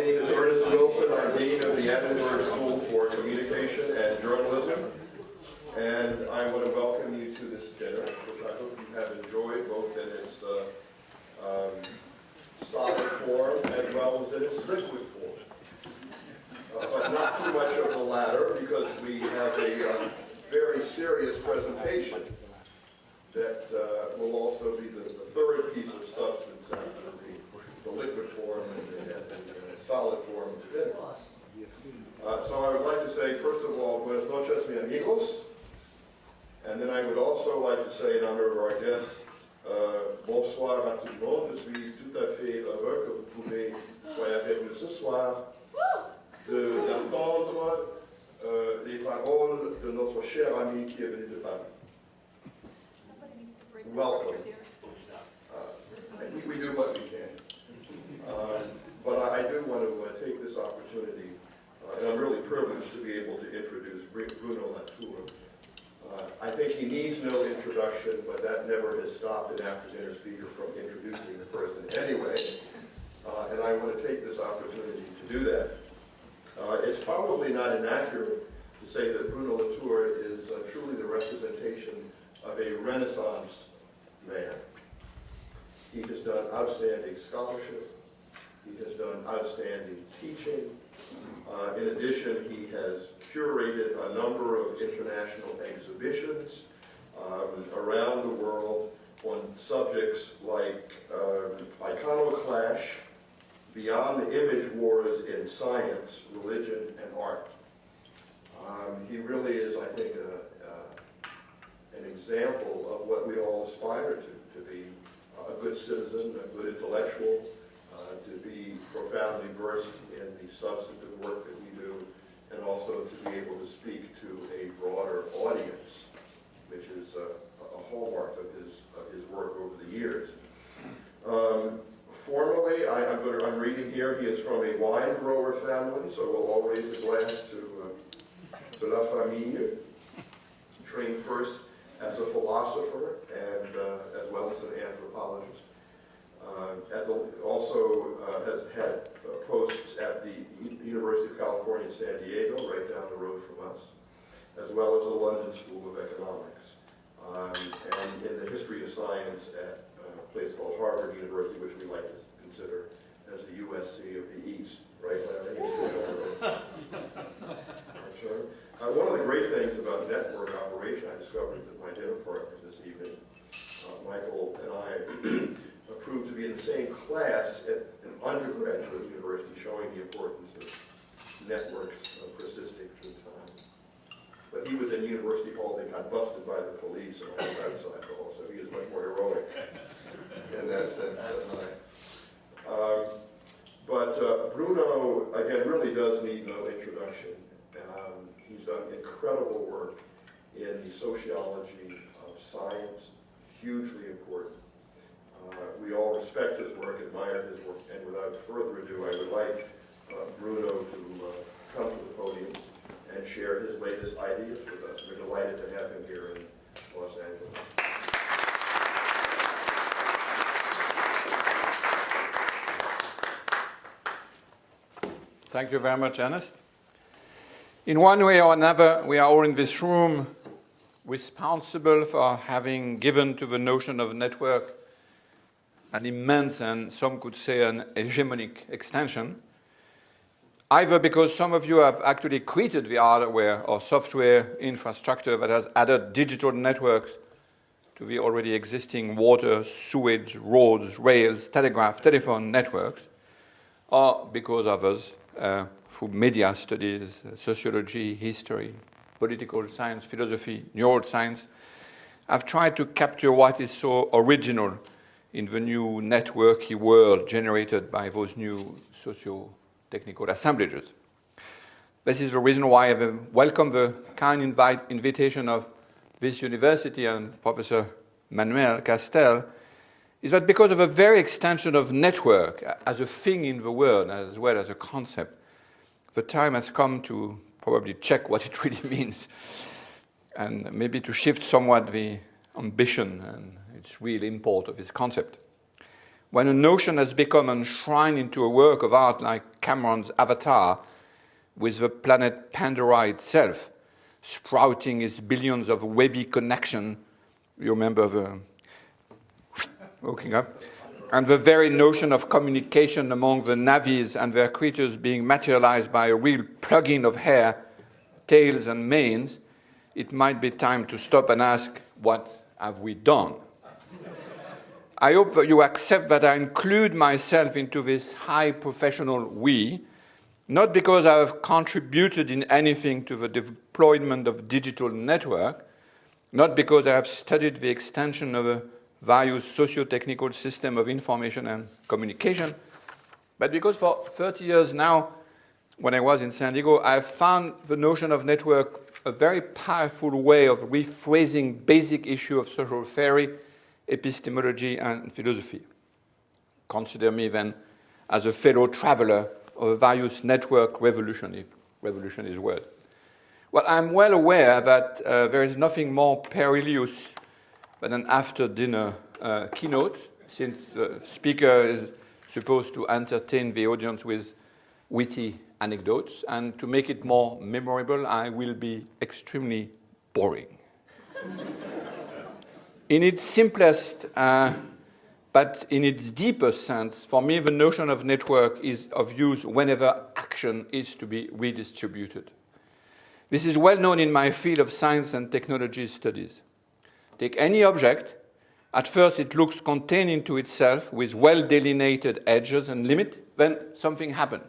name is Ernest Wilson. I'm Dean of the Annenberg School for Communication and Journalism. And I want to welcome you to this dinner, which I hope you have enjoyed, both in its solid form as well as in its liquid form. But not too much of the latter, because we have a very serious presentation that will also be the third piece of substance after the liquid form and the solid form of dinner. So I would like to say, first of all, buenas noches, mi amigos. And then I would also like to say, in honor of our guests, bonsoir à tout le monde. Je suis tout à fait heureux que vous pouvez soyez avec nous ce soir, d'entendre les paroles de notre cher ami qui est venu de Paris. Welcome. We do what we can. But I do want to take this opportunity, and I'm really privileged to be able to introduce Bruno Latour. I think he needs no introduction, but that never has stopped an after-dinner speaker from introducing the person anyway. And I want to take this opportunity to do that. It's probably not inaccurate to say that Bruno Latour is truly the representation of a Renaissance man. He has done outstanding scholarship. He has done outstanding teaching. In addition, he has curated a number of international exhibitions around the world on subjects like iconoclash, beyond the image wars in science, religion, and art. He really is, I think, an example of what we all aspire to be a good citizen, a good intellectual, to be profoundly versed in the substantive work that we do, and also to be able to speak to a broader audience, which is a hallmark of his work over the years. Formally, I'm reading here, he is from a wine grower family, so we'll all raise a glass to La Famille. Trained first as a philosopher and as well as an anthropologist. Also has had posts at the University of California in San Diego, right down the road from us, as well as the London School of Economics, and in the history of science at a place called Harvard University, which we like to consider as the USC of the East, right, Larry? Sure. One of the great things about network operation, I discovered that my dinner partner this evening, Michael and I, proved to be in the same class at an undergraduate university, showing the importance of networks persisting through time. But he was in University Hall, they got busted by the police and all that outside hall, so he is much more heroic in that sense than I. But Bruno, again, really does need no introduction. He's done incredible work in the sociology of science, hugely important. We all respect his work, admire his work, and without further ado, I would like Bruno to come to the podium and share his latest ideas with us. We're delighted to have him here in Los Angeles. Thank you very much, Ernest. In one way or another, we are all in this room responsible for having given to the notion of network an immense and some could say an hegemonic extension, either because some of you have actually created the hardware or software infrastructure that has added digital networks to the already existing water, sewage, roads, rails, telegraph, telephone networks, or because others, through media studies, sociology, history, political science, philosophy, neuroscience, have tried to capture what is so original in the new networky world generated by those new socio-technical assemblages. This is the reason why I welcome the kind invitation of this university and Professor Manuel Castel, is that because of a very extension of network as a thing in the world as well as a concept, the time has come to probably check what it really means and maybe to shift somewhat the ambition and its real import of this concept. when a notion has become enshrined into a work of art like Cameron's Avatar, with the planet Pandora itself sprouting its billions of webby connection, you remember the hooking up, and the very notion of communication among the navies and their creatures being materialized by a real plug-in of hair, tails and manes, it might be time to stop and ask, what have we done? I hope that you accept that I include myself into this high professional we, not because I have contributed in anything to the deployment of digital network, not because I have studied the extension of a various socio-technical system of information and communication, but because for 30 years now, when I was in San Diego, I have found the notion of network a very powerful way of rephrasing basic issues of social theory, epistemology, and philosophy. Consider me then as a fellow traveler of a various network revolution, if revolution is a word. Well, I'm well aware that there is nothing more perilous than an after-dinner keynote, since the speaker is supposed to entertain the audience with witty anecdotes, and to make it more memorable, I will be extremely boring. In its simplest, but in its deepest sense, for me, the notion of network is of use whenever action is to be redistributed. This is well known in my field of science and technology studies. Take any object. At first, it looks contained into itself with well-delineated edges and limits. Then something happened.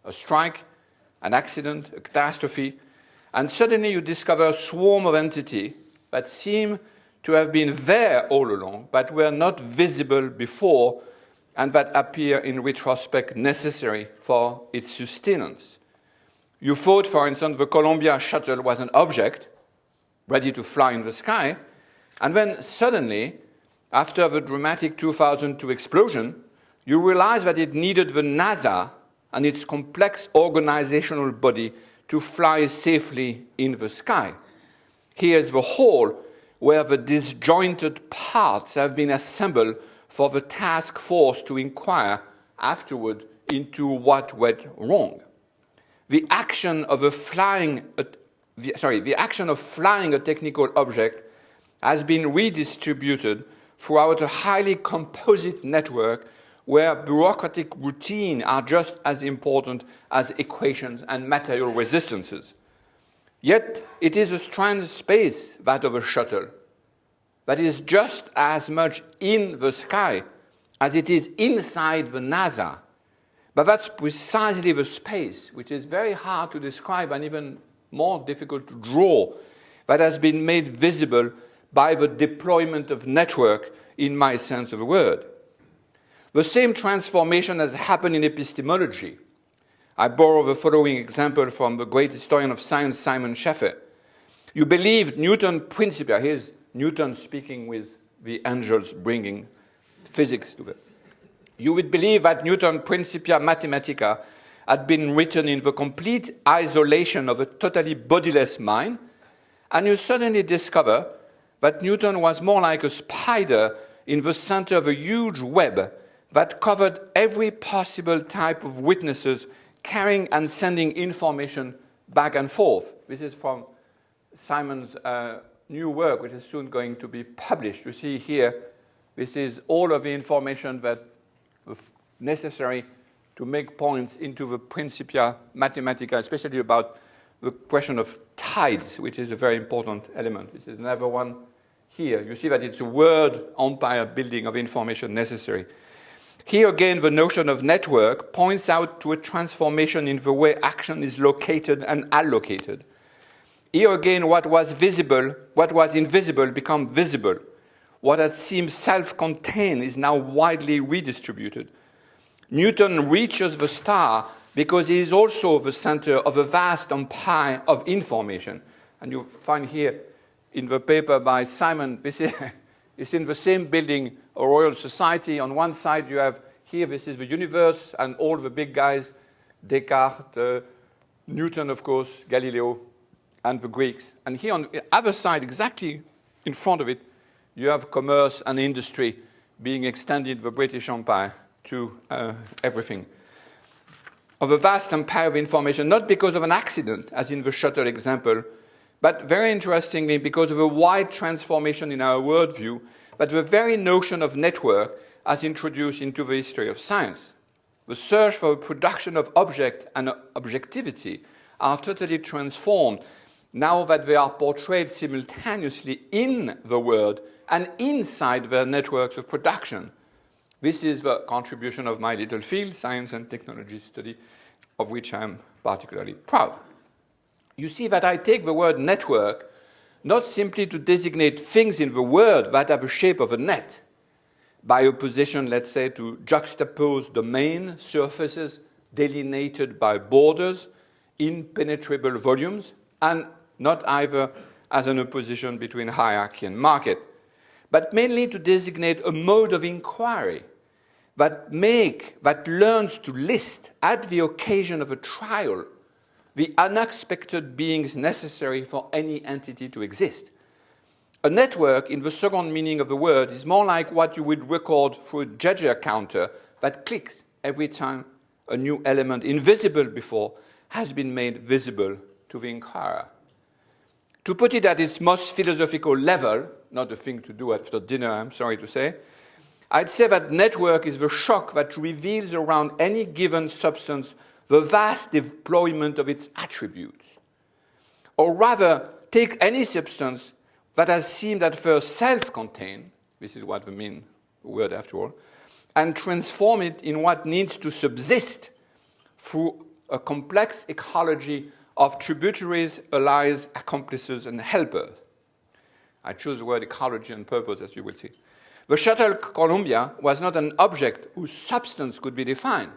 A strike, an accident, a catastrophe, and suddenly you discover a swarm of entities that seem to have been there all along, but were not visible before, and that appear in retrospect necessary for its sustenance. You thought, for instance, the Columbia shuttle was an object ready to fly in the sky, and then suddenly, after the dramatic 2002 explosion, you realize that it needed the NASA and its complex organizational body to fly safely in the sky. Here's the whole where the disjointed parts have been assembled for the task force to inquire afterward into what went wrong. The action of flying a technical object has been redistributed throughout a highly composite network where bureaucratic routine are just as important as equations and material resistances. Yet it is a strange space, that of a shuttle, that is just as much in the sky as it is inside the NASA. But that's precisely the space, which is very hard to describe and even more difficult to draw, that has been made visible by the deployment of network in my sense of the word. The same transformation has happened in epistemology. I borrow the following example from the great historian of science, Simon Scheffer. You believed Newton's Principia. Here's Newton speaking with the angels bringing physics to it. You would believe that Newton's Principia Mathematica had been written in the complete isolation of a totally bodiless mind, and you suddenly discover that Newton was more like a spider in the center of a huge web that covered every possible type of witnesses carrying and sending information back and forth. This is from Simon's new work, which is soon going to be published. You see here, this is all of the information that was necessary to make points into the Principia Mathematica, especially about the question of tides, which is a very important element. This is another one here. You see that it's a word empire building of information necessary. Here again, the notion of network points out to a transformation in the way action is located and allocated. Here again, what was invisible becomes visible. What had seemed self-contained is now widely redistributed. Newton reaches the star because he is also the center of a vast empire of information. And you find here in the paper by Simon, this is in the same building, a Royal Society. On one side you have here, this is the universe and all the big guys, Descartes, Newton, of course, Galileo, and the Greeks. And here on the other side, exactly in front of it, you have commerce and industry being extended the British Empire to everything. Of a vast empire of information, not because of an accident, as in the shuttle example, but very interestingly, because of a wide transformation in our worldview that the very notion of network has introduced into the history of science. The search for a production of object and objectivity are totally transformed now that they are portrayed simultaneously in the world and inside their networks of production. This is the contribution of my little field, science and technology study, of which I am particularly proud. You see that I take the word network not simply to designate things in the world that have the shape of a net, by opposition, let's say, to juxtaposed domain surfaces delineated by borders, impenetrable volumes, and not either as an opposition between hierarchy and market, but mainly to designate a mode of inquiry that learns to list at the occasion of a trial the unexpected beings necessary for any entity to exist. A network, in the second meaning of the word, is more like what you would record through a Geiger counter that clicks every time a new element invisible before has been made visible to the inquirer. To put it at its most philosophical level, not a thing to do after dinner, I'm sorry to say, I'd say that network is the shock that reveals around any given substance the vast deployment of its attributes. Or rather, take any substance that has seemed at first self-contained, this is what the mean word after all, and transform it in what needs to subsist through a complex ecology of tributaries, allies, accomplices, and helpers. I choose the word ecology on purpose, as you will see. The shuttle Columbia was not an object whose substance could be defined,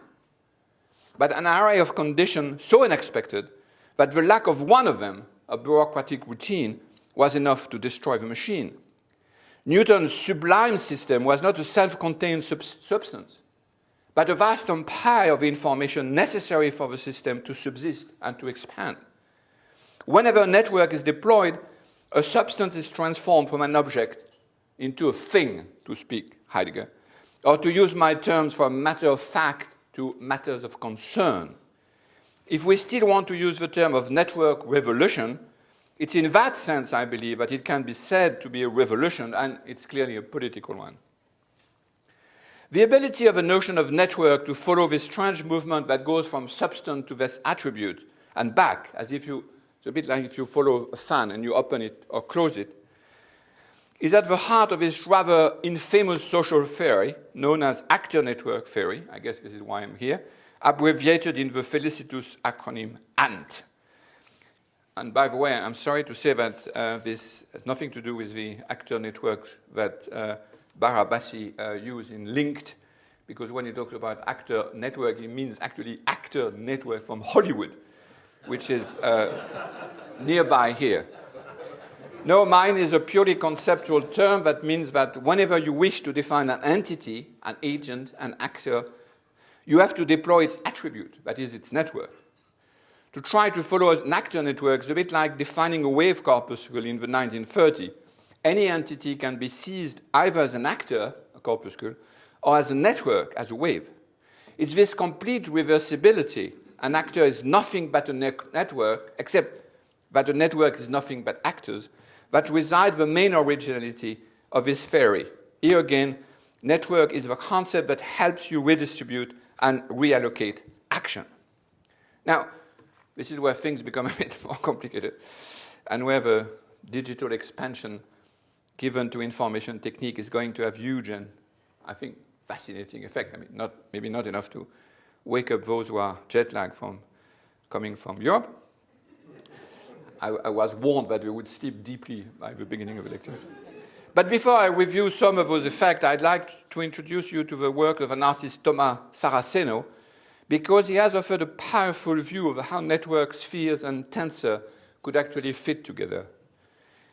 but an array of conditions so unexpected that the lack of one of them, a bureaucratic routine, was enough to destroy the machine. Newton's sublime system was not a self-contained substance, but a vast empire of information necessary for the system to subsist and to expand. Whenever a network is deployed, a substance is transformed from an object into a thing, to speak Heidegger, or to use my terms for matter of fact to matters of concern. If we still want to use the term of network revolution, it's in that sense, I believe, that it can be said to be a revolution, and it's clearly a political one. The ability of a notion of network to follow this strange movement that goes from substance to this attribute and back, it's a bit like if you follow a fan and you open it or close it, is at the heart of this rather infamous social theory known as actor network theory. I guess this is why I'm here, abbreviated in the felicitous acronym ANT. And by the way, I'm sorry to say that this has nothing to do with the actor network that Barabasi used in Linked, because when he talks about actor network, he means actually actor network from Hollywood, which is nearby here. No, mine is a purely conceptual term that means that whenever you wish to define an entity, an agent, an actor, you have to deploy its attribute, that is, its network. To try to follow an actor network is a bit like defining a wave corpuscle in the 1930s. Any entity can be seized either as an actor, a corpuscle, or as a network, as a wave. It's this complete reversibility. An actor is nothing but a network, except that a network is nothing but actors, that reside the main originality of this theory. Here again, network is the concept that helps you redistribute and reallocate action. Now, this is where things become a bit more complicated, and where the digital expansion given to information technique is going to have huge and, I think, fascinating effect. I mean, maybe not enough to wake up those who are jet lagged from coming from Europe. I was warned that we would sleep deeply by the beginning of the lecture. But before I review some of those effects, I'd like to introduce you to the work of an artist, Thomas Saraceno, because he has offered a powerful view of how network, spheres, and tensor could actually fit together.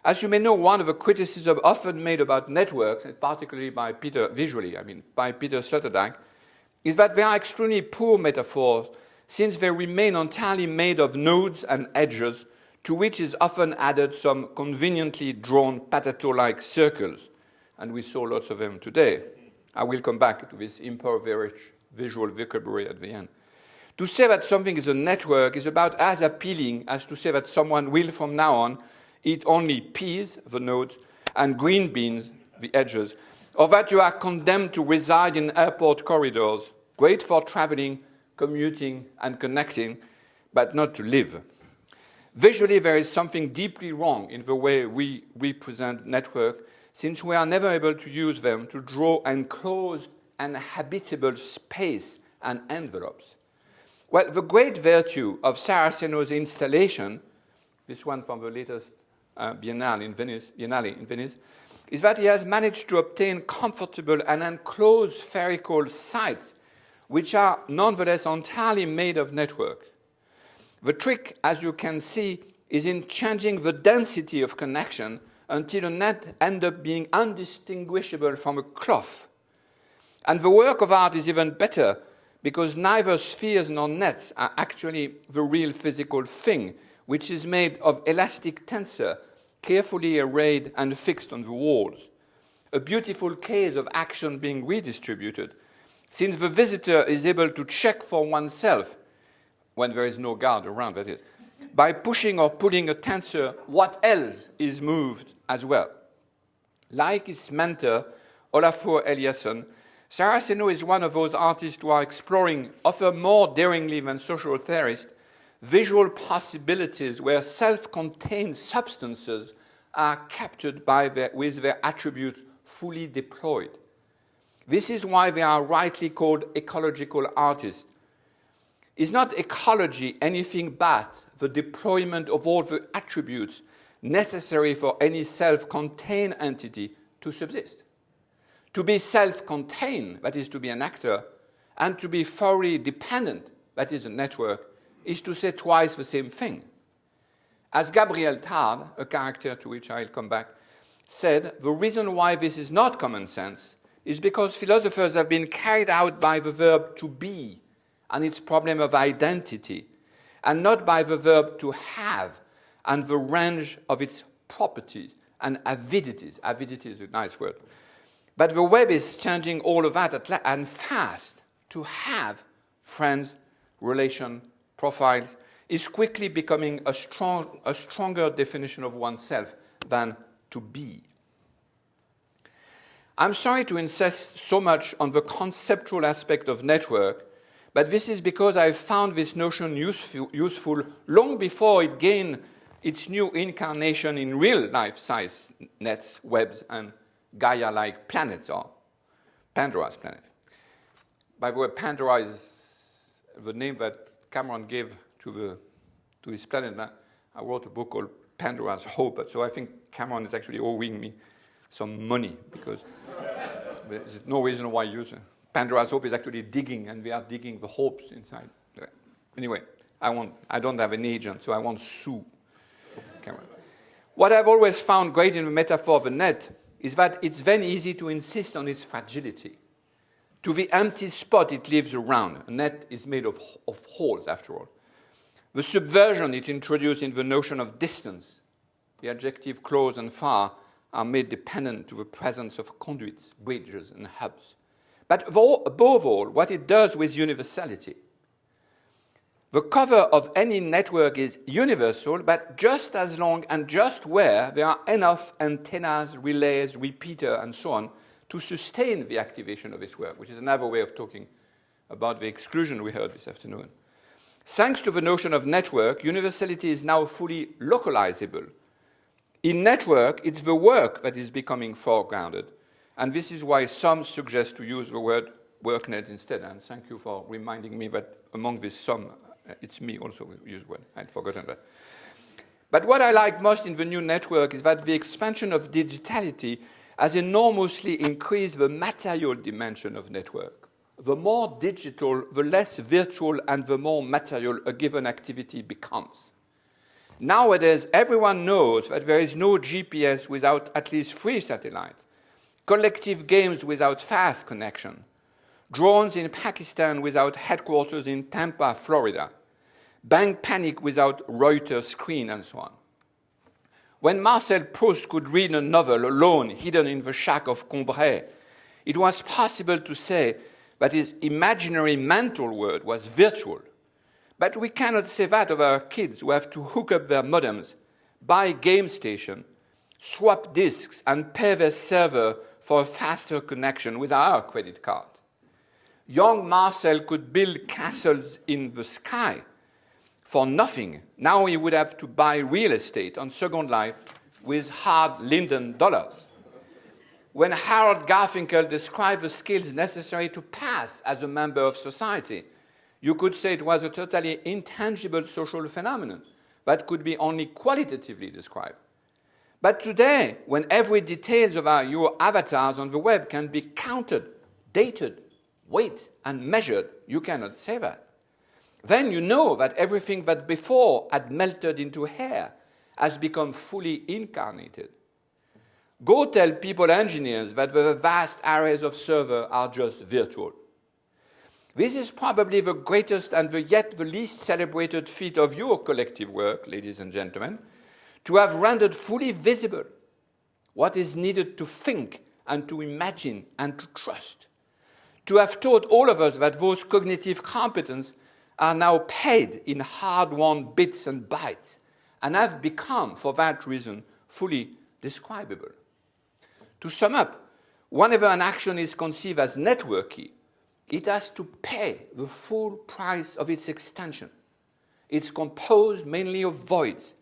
As you may know, one of the criticisms often made about networks, and particularly by Peter Sloterdijk, is that they are extremely poor metaphors since they remain entirely made of nodes and edges to which is often added some conveniently drawn patato-like circles, and we saw lots of them today. I will come back to this impoverished visual vocabulary at the end. To say that something is a network is about as appealing as to say that someone will, from now on, eat only peas, the nodes, and green beans, the edges, or that you are condemned to reside in airport corridors, great for traveling, commuting, and connecting, but not to live. Visually, there is something deeply wrong in the way we represent network, since we are never able to use them to draw enclosed and habitable space and envelopes. Well, the great virtue of Saraceno's installation, this one from the latest Biennale in Venice, is that he has managed to obtain comfortable and enclosed spherical sites, which are nonetheless entirely made of network. The trick, as you can see, is in changing the density of connection until a net ends up being undistinguishable from a cloth. And the work of art is even better because neither spheres nor nets are actually the real physical thing, which is made of elastic tensor, carefully arrayed and fixed on the walls. A beautiful case of action being redistributed, since the visitor is able to check for oneself, when there is no guard around, that is, by pushing or pulling a tensor, what else is moved as well. Like his mentor, Olafur Eliasson, Saraceno is one of those artists who are exploring, often more daringly than social theorists, visual possibilities where self-contained substances are captured with their attributes fully deployed. This is why they are rightly called ecological artists. Is not ecology anything but the deployment of all the attributes necessary for any self-contained entity to subsist? To be self-contained, that is to be an actor, and to be thoroughly dependent, that is a network, is to say twice the same thing. As Gabriel Tarde, a character to which I'll come back, said, the reason why this is not common sense is because philosophers have been carried out by the verb to be and its problem of identity, and not by the verb to have and the range of its properties and avidities. Avidity is a nice word. But the web is changing all of that and fast. To have friends, relation, profiles is quickly becoming a stronger definition of oneself than to be. I'm sorry to insist so much on the conceptual aspect of network, but this is because I found this notion useful long before it gained its new incarnation in real-life size nets, webs, and Gaia-like planets, or Pandora's planet. By the way, Pandora is the name that Cameron gave to his planet. I wrote a book called Pandora's Hope, so I think Cameron is actually owing me some money because there's no reason why you use it. Pandora's Hope is actually digging, and we are digging the hopes inside. Anyway, I don't have an agent, so I won't sue Cameron. What I've always found great in the metaphor of a net is that it's then easy to insist on its fragility. To the empty spot it leaves around. A net is made of holes, after all. The subversion it introduced in the notion of distance, the adjective close and far, are made dependent to the presence of conduits, bridges, and hubs. But above all, what it does with universality. The cover of any network is universal, but just as long and just where there are enough antennas, relays, repeater, and so on to sustain the activation of this work, which is another way of talking about the exclusion we heard this afternoon. Thanks to the notion of network, universality is now fully localizable. In network, it's the work that is becoming foregrounded, and this is why some suggest to use the word worknet instead, and thank you for reminding me that among these some, it's me also who use word. I'd forgotten that. But what I like most in the new network is that the expansion of digitality has enormously increased the material dimension of network. The more digital, the less virtual, and the more material a given activity becomes. Nowadays, everyone knows that there is no GPS without at least 3 satellites, collective games without fast connection, drones in Pakistan without headquarters in Tampa, Florida, bank panic without Reuters screen, and so on. When Marcel Proust could read a novel alone, hidden in the shack of Combray, it was possible to say that his imaginary mental world was virtual. But we cannot say that of our kids who have to hook up their modems, buy a game station, swap disks, and pay their server for a faster connection with our credit card. Young Marcel could build castles in the sky for nothing. Now he would have to buy real estate on Second Life with hard Linden dollars. When Harold Garfinkel described the skills necessary to pass as a member of society, you could say it was a totally intangible social phenomenon that could be only qualitatively described. But today, when every detail of your avatars on the web can be counted, dated, weighed, and measured, you cannot say that. Then you know that everything that before had melted into hair has become fully incarnated. Go tell people engineers that the vast arrays of servers are just virtual. This is probably the greatest and yet the least celebrated feat of your collective work, ladies and gentlemen, to have rendered fully visible what is needed to think and to imagine and to trust. To have taught all of us that those cognitive competences are now paid in hard-won bits and bytes and have become, for that reason, fully describable. To sum up, whenever an action is conceived as networky, it has to pay the full price of its extension. It's composed mainly of voids.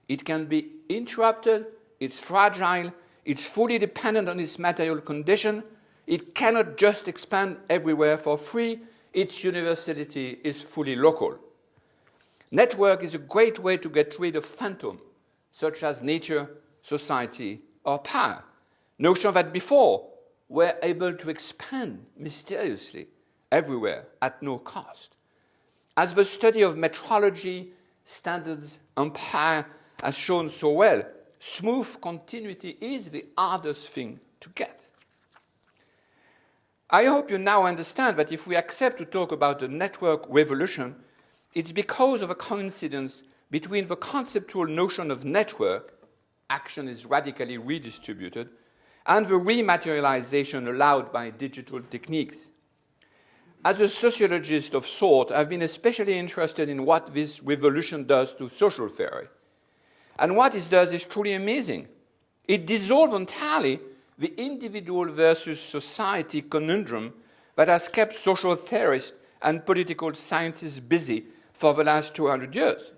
It can be interrupted, it's fragile, it's fully dependent on its material condition, it cannot just expand everywhere for free, its universality is fully local. Network is a great way to get rid of phantoms, such as nature, society, or power. Notions that before were able to expand mysteriously everywhere at no cost. As the study of metrology, standards, empire has shown so well, smooth continuity is the hardest thing to get. I hope you now understand that if we accept to talk about the network revolution, it's because of a coincidence between the conceptual notion of network, action is radically redistributed, and the rematerialization allowed by digital techniques. As a sociologist of thought, I've been especially interested in what this revolution does to social theory. And what it does is truly amazing. It dissolves entirely the individual versus society conundrum that has kept social theorists and political scientists busy for the last 200 years.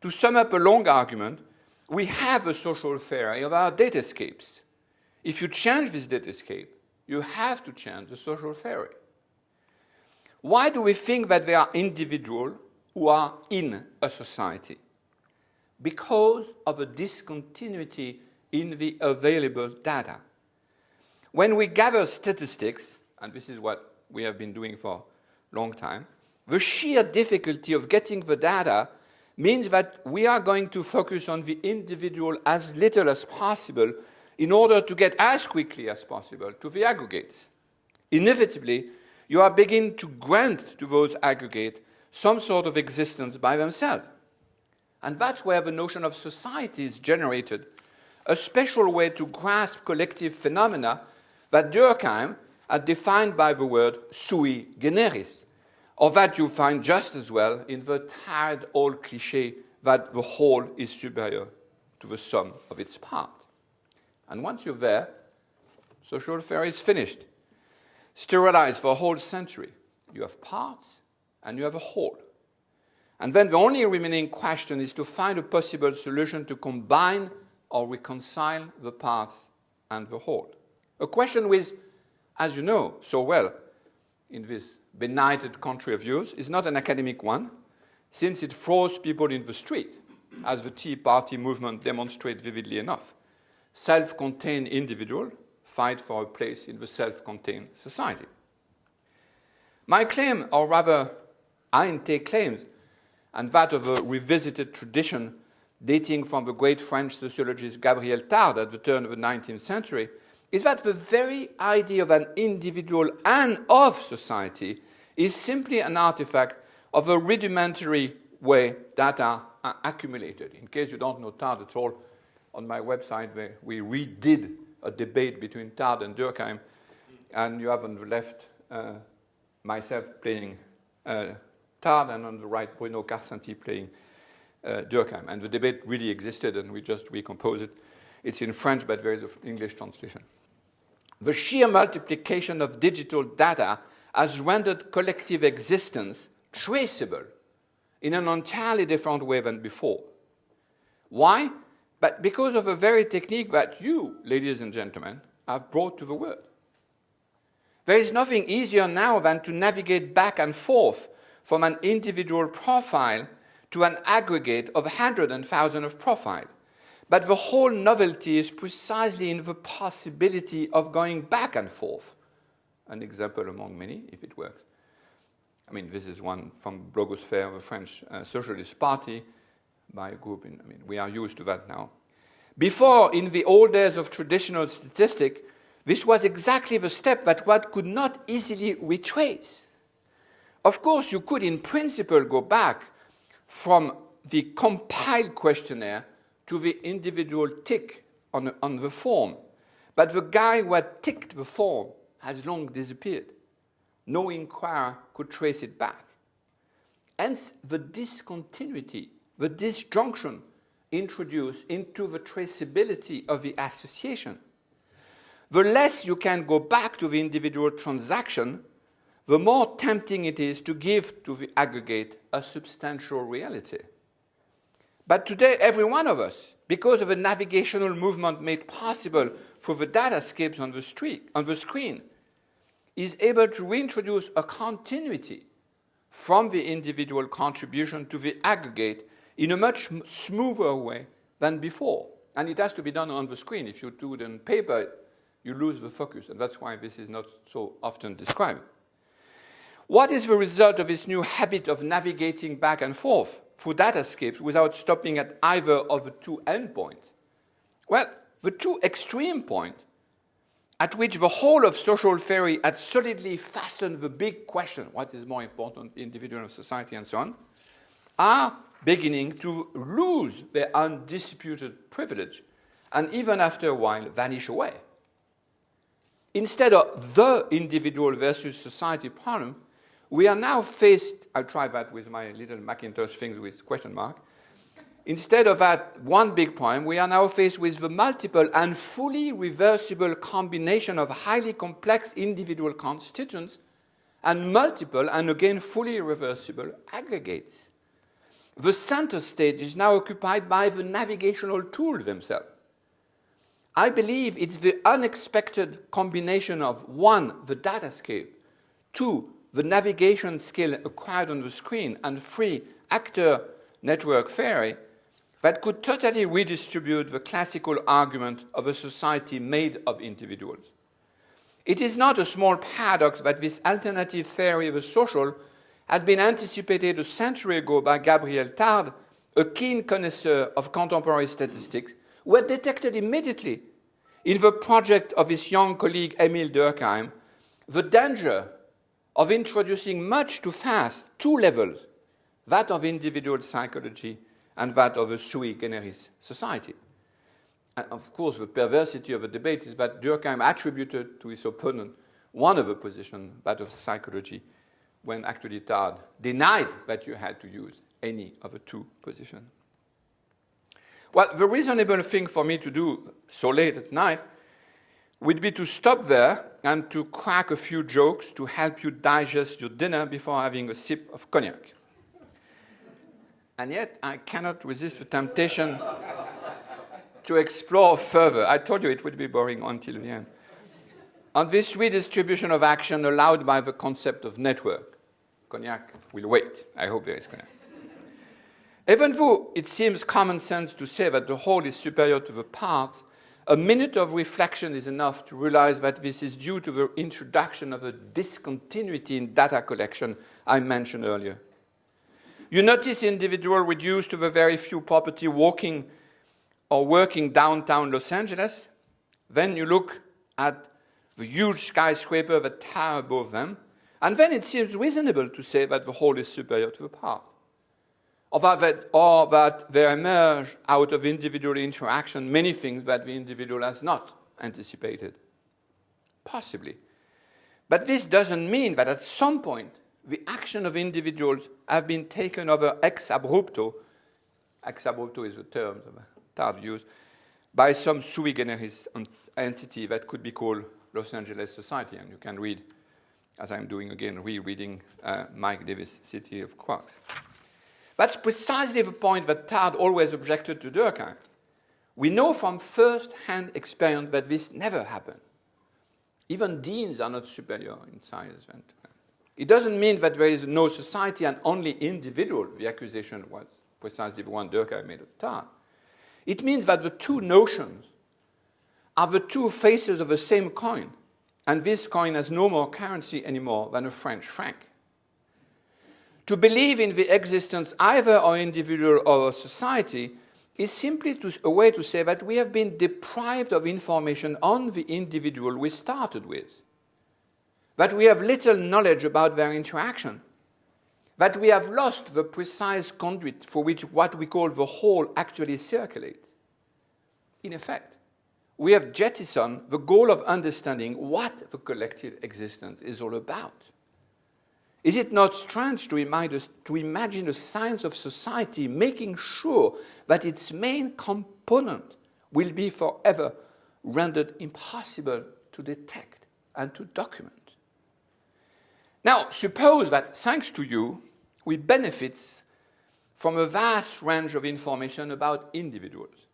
To sum up a long argument, we have a social theory of our datascapes. If you change this datascape, you have to change the social theory. Why do we think that there are individuals who are in a society? Because of a discontinuity in the available data. When we gather statistics, and this is what we have been doing for a long time, the sheer difficulty of getting the data means that we are going to focus on the individual as little as possible in order to get as quickly as possible to the aggregates. Inevitably, you are beginning to grant to those aggregates some sort of existence by themselves. And that's where the notion of society is generated, a special way to grasp collective phenomena that Durkheim had defined by the word sui generis, or that you find just as well in the tired old cliché that the whole is superior to the sum of its parts. And once you're there, social theory is finished. Sterilized for a whole century. You have parts and you have a whole. And then the only remaining question is to find a possible solution to combine or reconcile the parts and the whole. A question which, as you know so well, in this benighted country of yours, is not an academic one, since it throws people in the street, as the Tea Party movement demonstrates vividly enough. Self-contained individual fight for a place in the self-contained society. My claim, or rather, I intake claims, and that of a revisited tradition dating from the great French sociologist Gabriel Tarde at the turn of the 19th century, is that the very idea of an individual and of society is simply an artifact of a rudimentary way data are accumulated. In case you don't know Tarde at all, on my website we redid a debate between Tarde and Durkheim and you have on the left myself playing Tard, and on the right Bruno Carcenti playing Durkheim. And the debate really existed, and we just recomposed it. It's in French, but there is an English translation. The sheer multiplication of digital data has rendered collective existence traceable in an entirely different way than before. Why? But because of a very technique that you, ladies and gentlemen, have brought to the world. There is nothing easier now than to navigate back and forth from an individual profile to an aggregate of hundreds and thousands of profiles. But the whole novelty is precisely in the possibility of going back and forth. An example among many, if it works. I mean, this is one from Blogosphere, the French Socialist Party, by a group. We are used to that now. Before, in the old days of traditional statistics, this was exactly the step that one could not easily retrace. Of course, you could, in principle, go back from the compiled questionnaire to the individual tick on the form. But the guy who had ticked the form has long disappeared. No inquirer could trace it back. Hence, the discontinuity, the disjunction introduced into the traceability of the association. The less you can go back to the individual transaction, the more tempting it is to give to the aggregate a substantial reality. But today, every one of us, because of a navigational movement made possible through the datascapes on the screen, is able to reintroduce a continuity from the individual contribution to the aggregate in a much smoother way than before. And it has to be done on the screen. If you do it on paper, you lose the focus, and that's why this is not so often described. What is the result of this new habit of navigating back and forth through datascapes without stopping at either of the two endpoints? Well, the two extreme points at which the whole of social theory had solidly fastened the big question, what is more important, individual or society, and so on, are beginning to lose their undisputed privilege, and even after a while vanish away. Instead of the individual versus society problem, we are now faced, I'll try that with my little Macintosh things with question mark. Instead of that one big problem, we are now faced with the multiple and fully reversible combination of highly complex individual constituents and multiple and again fully reversible aggregates. The center stage is now occupied by the navigational tools themselves. I believe it's the unexpected combination of 1, the datascape, 2, the navigation skill acquired on the screen, and 3, actor network theory, that could totally redistribute the classical argument of a society made of individuals. It is not a small paradox that this alternative theory of the social had been anticipated a century ago by Gabriel Tard, a keen connoisseur of contemporary statistics, who had detected immediately in the project of his young colleague Emil Durkheim the danger of introducing much too fast two levels, that of individual psychology and that of a sui generis society. And of course, the perversity of the debate is that Durkheim attributed to his opponent one of the positions, that of psychology, when actually Tard denied that you had to use any of the two positions. Well, the reasonable thing for me to do so late at night would be to stop there and to crack a few jokes to help you digest your dinner before having a sip of cognac. And yet, I cannot resist the temptation to explore further. I told you it would be boring until the end. On this redistribution of action allowed by the concept of network. Cognac will wait. I hope there is cognac. Even though it seems common sense to say that the whole is superior to the parts, a minute of reflection is enough to realize that this is due to the introduction of a discontinuity in data collection I mentioned earlier. You notice individuals reduced to the very few property walking or working downtown Los Angeles. Then you look at the huge skyscraper that tower above them, and then it seems reasonable to say that the whole is superior to the part. Or that there emerge out of individual interaction many things that the individual has not anticipated. Possibly. But this doesn't mean that at some point the action of individuals have been taken over ex abrupto is a term that I've used, by some sui generis entity that could be called Los Angeles Society. And you can read, as I'm doing again, rereading Mike Davis' City of Quarks. That's precisely the point that Tarde always objected to Durkheim. We know from first-hand experience that this never happened. Even deans are not superior in science. It doesn't mean that there is no society and only individual. The accusation was precisely the one Durkheim made of Tarde. It means that the two notions are the two faces of the same coin, and this coin has no more currency anymore than a French franc. To believe in the existence either of individual or a society is simply a way to say that we have been deprived of information on the individual we started with, that we have little knowledge about their interaction, that we have lost the precise conduit for which what we call the whole actually circulates. In effect, we have jettisoned the goal of understanding what the collective existence is all about. Is it not strange to imagine a science of society making sure that its main component will be forever rendered impossible to detect and to document? Now, suppose that, thanks to you, we benefit from a vast range of information about individuals.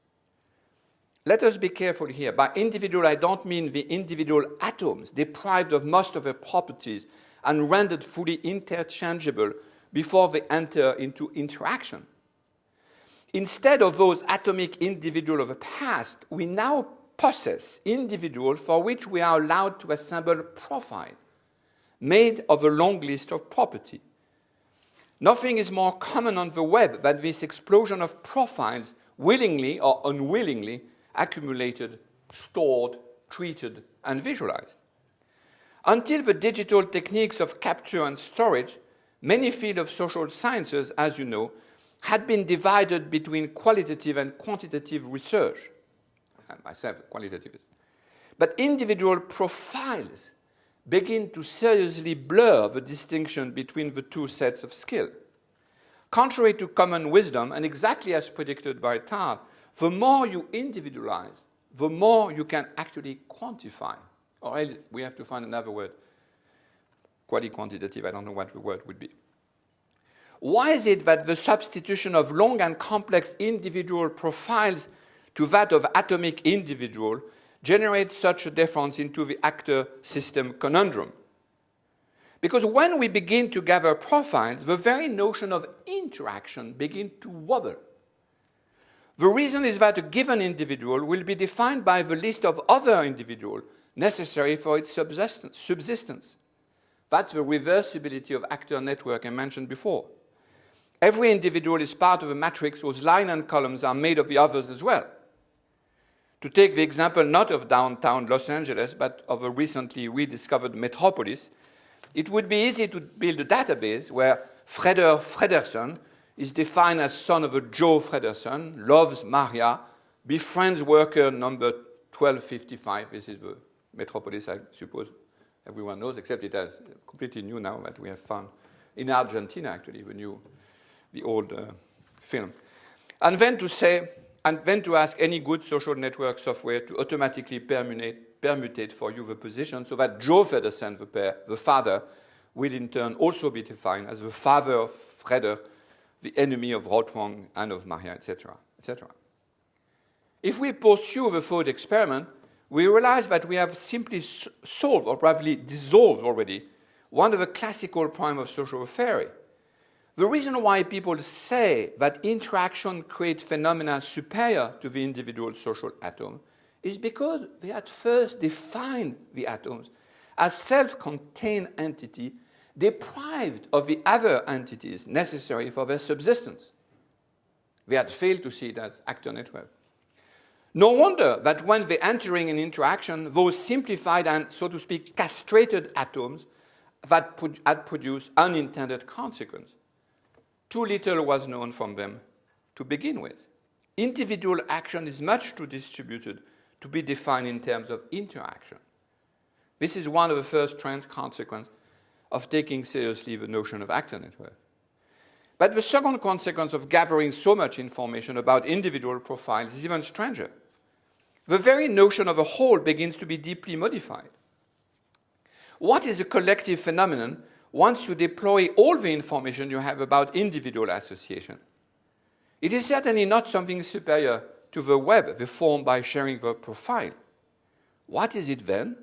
Let us be careful here. By individual, I don't mean the individual atoms deprived of most of their properties and rendered fully interchangeable before they enter into interaction. Instead of those atomic individuals of the past, we now possess individuals for which we are allowed to assemble a profile made of a long list of property. Nothing is more common on the web than this explosion of profiles willingly or unwillingly accumulated, stored, treated, and visualized. Until the digital techniques of capture and storage, many fields of social sciences, as you know, had been divided between qualitative and quantitative research. And myself, a qualitativist. But individual profiles begin to seriously blur the distinction between the two sets of skill. Contrary to common wisdom, and exactly as predicted by Tarde, the more you individualize, the more you can actually quantify. Or else we have to find another word, quasi-quantitative, I don't know what the word would be. Why is it that the substitution of long and complex individual profiles to that of atomic individual generates such a difference into the actor-system conundrum? Because when we begin to gather profiles, the very notion of interaction begins to wobble. The reason is that a given individual will be defined by the list of other individuals necessary for its subsistence. That's the reversibility of actor network I mentioned before. Every individual is part of a matrix whose lines and columns are made of the others as well. To take the example not of downtown Los Angeles, but of a recently rediscovered metropolis, it would be easy to build a database where Freder Fredersen is defined as son of a Joe Fredersen, loves Maria, befriends worker number 1255. This is the metropolis, I suppose everyone knows, except it is completely new now that we have found in Argentina, actually, the old film. And then to ask any good social network software to automatically permutate for you the position so that Joe Fredersen, the father, will in turn also be defined as the father of Freder, the enemy of Rothwang and of Maria, etc., etc. If we pursue the thought experiment, we realize that we have simply solved, or probably dissolved already, one of the classical problems of social theory. The reason why people say that interaction creates phenomena superior to the individual social atom is because they at first defined the atoms as self-contained entities deprived of the other entities necessary for their subsistence. They had failed to see it as actor network. No wonder that when they're entering an interaction, those simplified and, so to speak, castrated atoms that had produced unintended consequences. Too little was known from them to begin with. Individual action is much too distributed to be defined in terms of interaction. This is one of the first consequences of taking seriously the notion of actor network. But the second consequence of gathering so much information about individual profiles is even stranger. The very notion of a whole begins to be deeply modified. What is a collective phenomenon once you deploy all the information you have about individual association? It is certainly not something superior to the web, the form by sharing the profile. What is it then?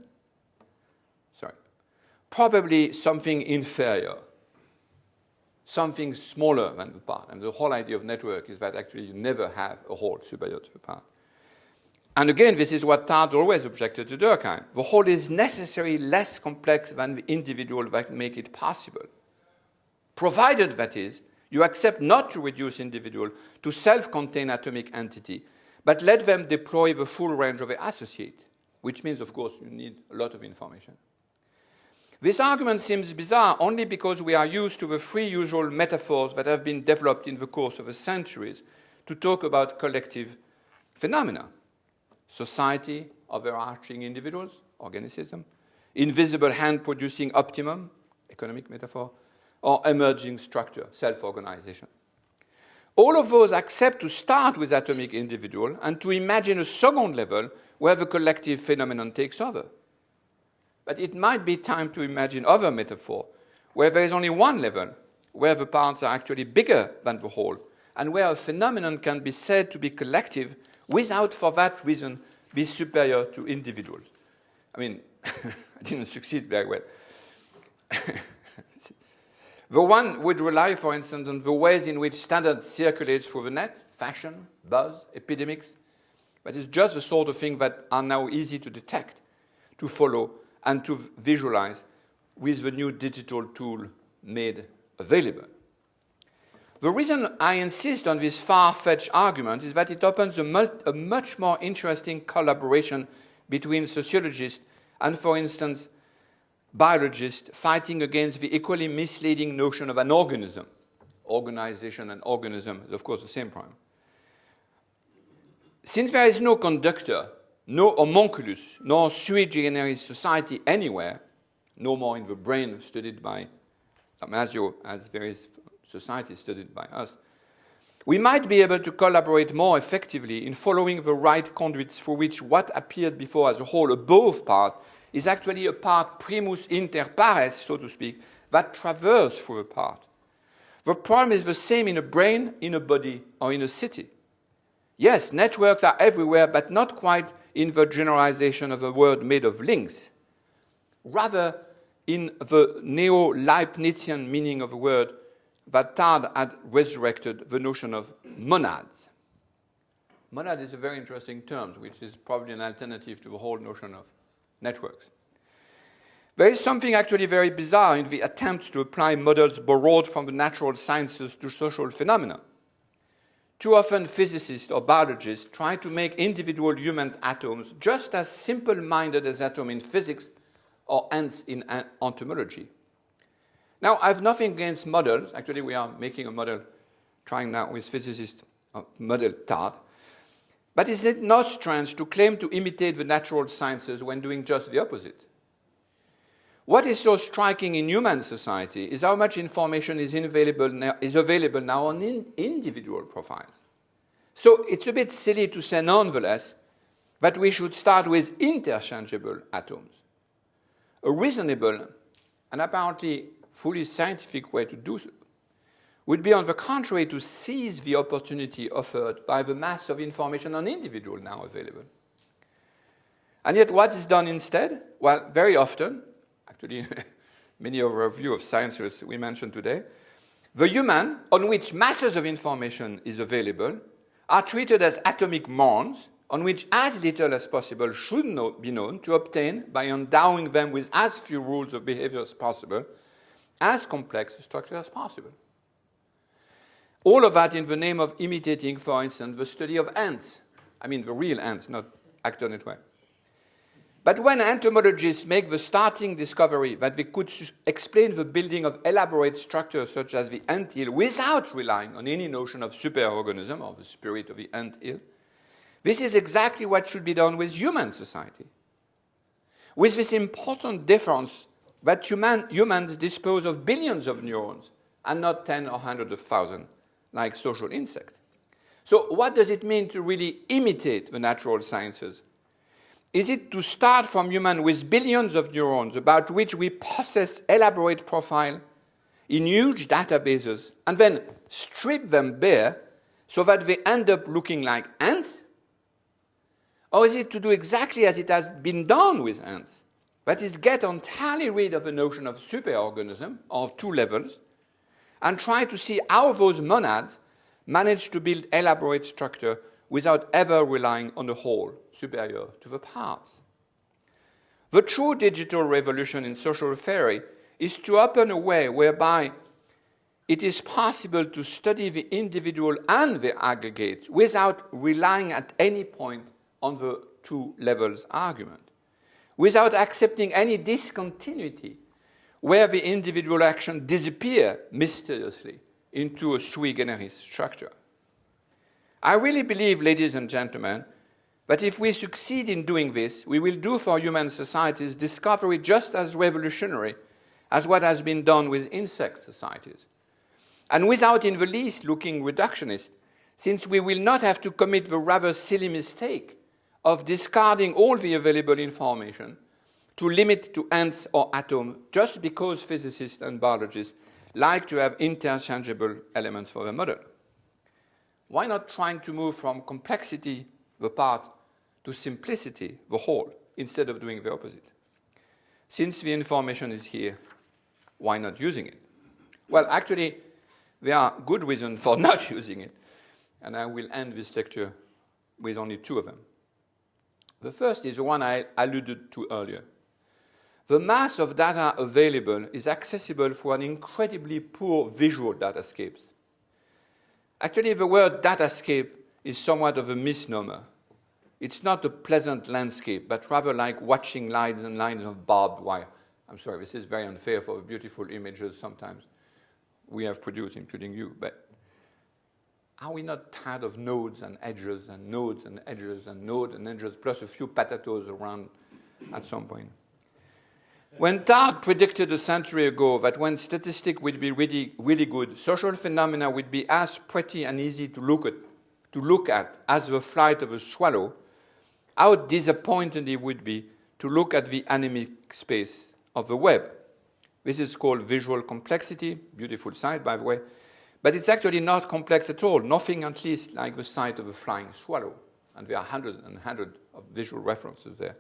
Probably something inferior, something smaller than the part. And the whole idea of network is that actually you never have a whole superior to the part. And again, this is what Tardes always objected to Durkheim. The whole is necessarily less complex than the individual that make it possible. Provided, that is, you accept not to reduce individual to self-contained atomic entity, but let them deploy the full range of the associate, which means, of course, you need a lot of information. This argument seems bizarre only because we are used to the three usual metaphors that have been developed in the course of the centuries to talk about collective phenomena. Society, overarching individuals, organicism, invisible hand producing optimum, economic metaphor, or emerging structure, self-organization. All of those accept to start with atomic individual and to imagine a second level where the collective phenomenon takes over. But it might be time to imagine other metaphor where there is only one level, where the parts are actually bigger than the whole, and where a phenomenon can be said to be collective without, for that reason, be superior to individuals. I mean, I didn't succeed very well. The one would rely, for instance, on the ways in which standard circulates through the net, fashion, buzz, epidemics, but it's just the sort of thing that are now easy to detect, to follow, and to visualize with the new digital tool made available. The reason I insist on this far-fetched argument is that it opens a much more interesting collaboration between sociologists and, for instance, biologists fighting against the equally misleading notion of an organism. Organization and organism is, of course, the same problem. Since there is no conductor, no homunculus, nor sui generis society anywhere, no more in the brain studied by Damasio as various societies studied by us, we might be able to collaborate more effectively in following the right conduits through which what appeared before as a whole above part is actually a part primus inter pares, so to speak, that traverses through a part. The problem is the same in a brain, in a body, or in a city. Yes, networks are everywhere, but not quite in the generalization of a word made of links. Rather, in the neo-Leibnizian meaning of the word that Tardes had resurrected the notion of monads. Monad is a very interesting term, which is probably an alternative to the whole notion of networks. There is something actually very bizarre in the attempt to apply models borrowed from the natural sciences to social phenomena. Too often, physicists or biologists try to make individual human atoms just as simple-minded as atoms in physics or ants in entomology. Now, I have nothing against models. Actually, we are making a model, trying now with physicists, model Tardes. But is it not strange to claim to imitate the natural sciences when doing just the opposite? What is so striking in human society is how much information is available now on individual profiles. So it's a bit silly to say nonetheless that we should start with interchangeable atoms. A reasonable and apparently fully scientific way to do so would be, on the contrary, to seize the opportunity offered by the mass of information on individual now available. And yet what is done instead? Well, very often, actually many of our view of sciences we mentioned today, the human, on which masses of information is available, are treated as atomic morons, on which as little as possible should be known to obtain, by endowing them with as few rules of behavior as possible, as complex a structure as possible. All of that in the name of imitating, for instance, the study of ants. I mean the real ants, not actor network. But when entomologists make the starting discovery that they could explain the building of elaborate structures such as the ant hill without relying on any notion of superorganism or the spirit of the ant hill, this is exactly what should be done with human society. with this important difference that humans dispose of billions of neurons and not 10 or hundreds of thousands like social insects. So what does it mean to really imitate the natural sciences? Is it to start from humans with billions of neurons about which we possess elaborate profile in huge databases and then strip them bare so that they end up looking like ants? Or is it to do exactly as it has been done with ants? That is, get entirely rid of the notion of superorganism of two levels and try to see how those monads manage to build elaborate structure without ever relying on the whole superior to the parts. The true digital revolution in social theory is to open a way whereby it is possible to study the individual and the aggregate without relying at any point on the two levels argument, without accepting any discontinuity where the individual action disappears mysteriously into a sui generis structure. I really believe, ladies and gentlemen, that if we succeed in doing this, we will do for human societies discovery just as revolutionary as what has been done with insect societies, and without in the least looking reductionist, since we will not have to commit the rather silly mistake of discarding all the available information to limit to ants or atoms just because physicists and biologists like to have interchangeable elements for their model. Why not trying to move from complexity, the part, to simplicity, the whole, instead of doing the opposite? Since the information is here, why not using it? Well, actually, there are good reasons for not using it, and I will end this lecture with only two of them. The first is the one I alluded to earlier. The mass of data available is accessible through an incredibly poor visual datascapes. Actually, the word datascape is somewhat of a misnomer. It's not a pleasant landscape, but rather like watching lines and lines of barbed wire. I'm sorry, this is very unfair for the beautiful images sometimes we have produced, including you, but are we not tired of nodes and edges and nodes and edges and nodes and edges, plus a few potatoes around at some point? When Tard predicted a century ago that when statistics would be really good, social phenomena would be as pretty and easy to look at as the flight of a swallow, how disappointing it would be to look at the anemic space of the web. This is called visual complexity, beautiful sight, by the way, but it's actually not complex at all, nothing at least like the sight of a flying swallow, and there are hundreds and hundreds of visual references there.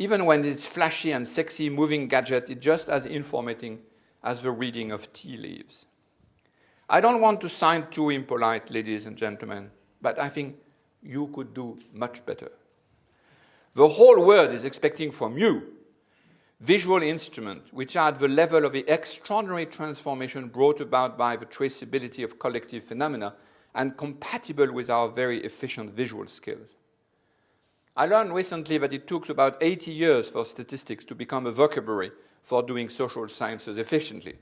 Even when it's flashy and sexy moving gadget, it's just as informative as the reading of tea leaves. I don't want to sound too impolite, ladies and gentlemen, but I think you could do much better. The whole world is expecting from you visual instruments which are at the level of the extraordinary transformation brought about by the traceability of collective phenomena and compatible with our very efficient visual skills. I learned recently that it took about 80 years for statistics to become a vocabulary for doing social sciences efficiently.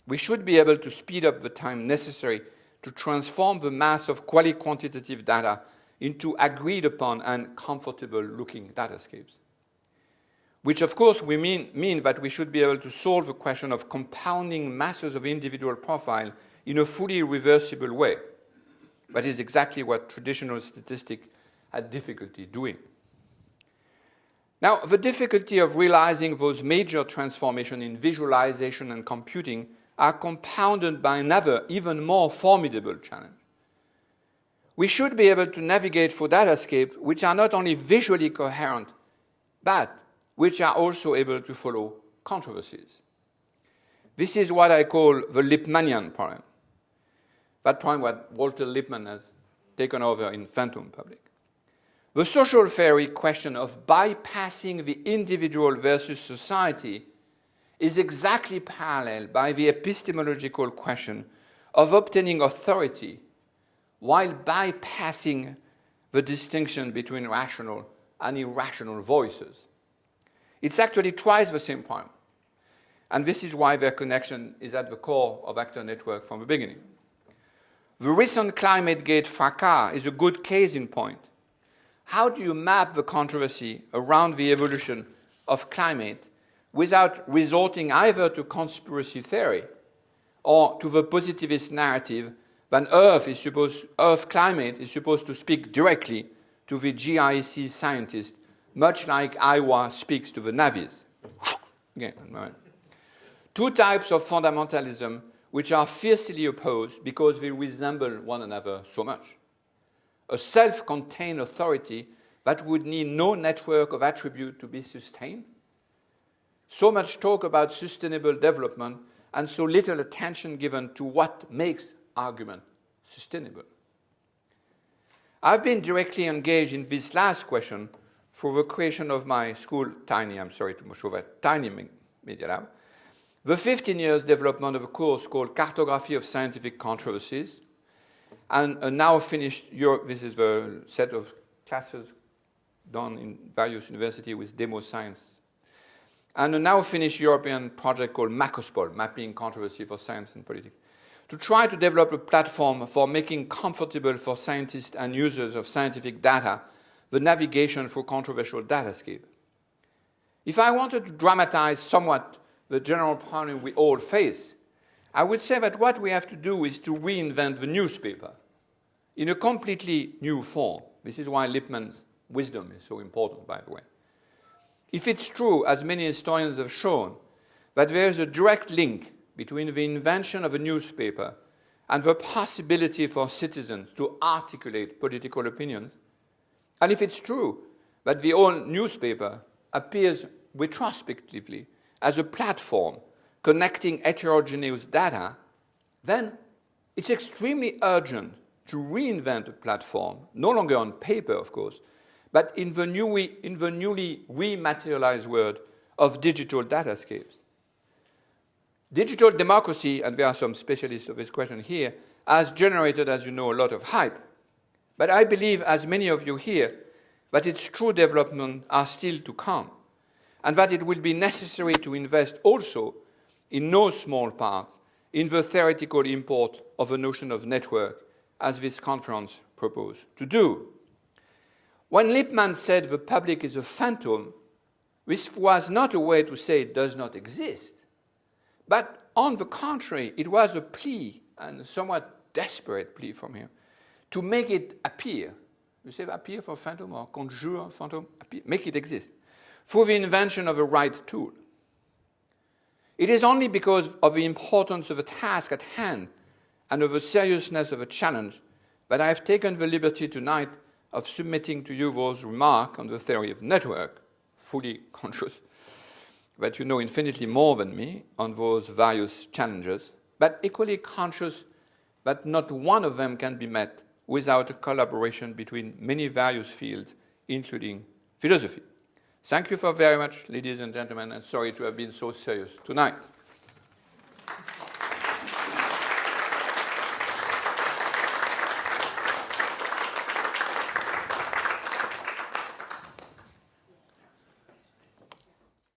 We should be able to speed up the time necessary to transform the mass of qualitative data into agreed upon and comfortable looking datascapes. Which of course we mean that we should be able to solve the question of compounding masses of individual profile in a fully reversible way. That is exactly what traditional statistics had difficulty doing. Now, the difficulty of realizing those major transformations in visualization and computing are compounded by another, even more formidable challenge. We should be able to navigate through datascapes which are not only visually coherent, but which are also able to follow controversies. This is what I call the Lippmannian problem. That problem what Walter Lippmann has taken over in Phantom Public. The social theory question of bypassing the individual versus society is exactly parallel by the epistemological question of obtaining authority while bypassing the distinction between rational and irrational voices. It's actually twice the same problem. And this is why their connection is at the core of actor network from the beginning. The recent ClimateGate fracas is a good case in point. How do you map the controversy around the evolution of climate without resorting either to conspiracy theory or to the positivist narrative that Earth climate is supposed to speak directly to the GIEC scientists, much like Iowa speaks to the navies. Again, right. Two types of fundamentalism which are fiercely opposed because they resemble one another so much. A self-contained authority that would need no network of attribute to be sustained. So much talk about sustainable development and so little attention given to what makes argument sustainable. I've been directly engaged in this last question through the creation of my school, tiny media lab, the 15 years development of a course called Cartography of Scientific Controversies, and a now finished, this is the set of classes done in various universities with demo science, and a now finished European project called MACOSPOL, Mapping Controversy for Science and Politics, to try to develop a platform for making comfortable for scientists and users of scientific data the navigation through controversial datascape. If I wanted to dramatize somewhat the general problem we all face, I would say that what we have to do is to reinvent the newspaper in a completely new form. This is why Lippmann's wisdom is so important, by the way. If it's true, as many historians have shown, that there is a direct link between the invention of a newspaper and the possibility for citizens to articulate political opinions, and if it's true that the old newspaper appears retrospectively as a platform connecting heterogeneous data, then it's extremely urgent to reinvent a platform, no longer on paper, of course, but in the newly rematerialized world of digital datascapes. Digital democracy, and there are some specialists of this question here, has generated, as you know, a lot of hype. But I believe, as many of you here, that its true development are still to come, and that it will be necessary to invest also, in no small part, in the theoretical import of the notion of network, as this conference proposed to do. When Lippmann said the public is a phantom, this was not a way to say it does not exist, but on the contrary, it was a plea, and a somewhat desperate plea from him, to make it appear. You say appear for phantom or conjure phantom? Appear, make it exist, through the invention of a right tool. It is only because of the importance of the task at hand and of the seriousness of the challenge that I have taken the liberty tonight of submitting to you those remarks on the theory of network, fully conscious that you know infinitely more than me on those various challenges, but equally conscious that not one of them can be met without a collaboration between many various fields, including philosophy. Thank you very much, ladies and gentlemen, and sorry to have been so serious tonight.